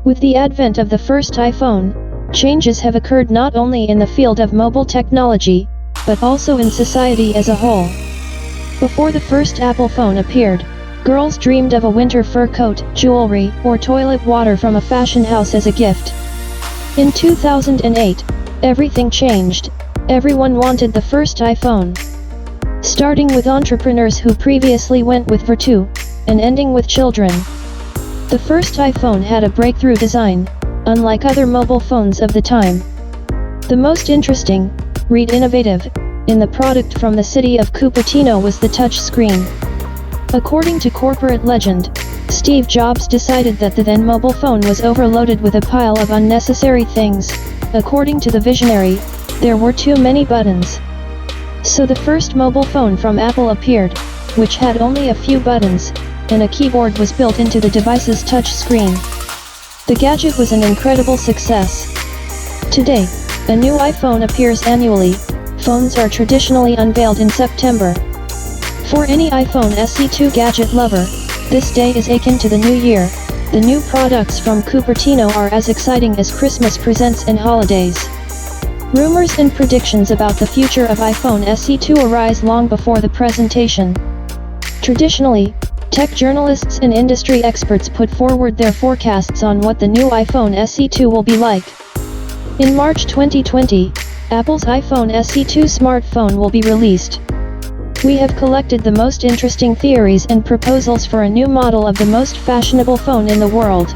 With the advent of the first iPhone, changes have occurred not only in the field of mobile technology, but also in society as a whole. Before the first Apple phone appeared, girls dreamed of a winter fur coat, jewelry, or toilet water from a fashion house as a gift. In 2008, everything changed. Everyone wanted the first iPhone. Starting with entrepreneurs who previously went with Vertu, and ending with children. The first iPhone had a breakthrough design, unlike other mobile phones of the time. The most interesting, innovative, in the product from the city of Cupertino was the touch screen. According to corporate legend, Steve Jobs decided that the then mobile phone was overloaded with a pile of unnecessary things. According to the visionary, there were too many buttons. So the first mobile phone from Apple appeared, which had only a few buttons, and a keyboard was built into the device's touch screen. The gadget was an incredible success. Today, a new iPhone appears annually. Phones are traditionally unveiled in September. For any iPhone SE2 gadget lover, this day is akin to the new year. The new products from Cupertino are as exciting as Christmas presents and holidays. Rumors and predictions about the future of iPhone SE2 arise long before the presentation. Traditionally, tech journalists and industry experts put forward their forecasts on what the new iPhone SE2 will be like. In March 2020, Apple's iPhone SE2 smartphone will be released. We have collected the most interesting theories and proposals for a new model of the most fashionable phone in the world.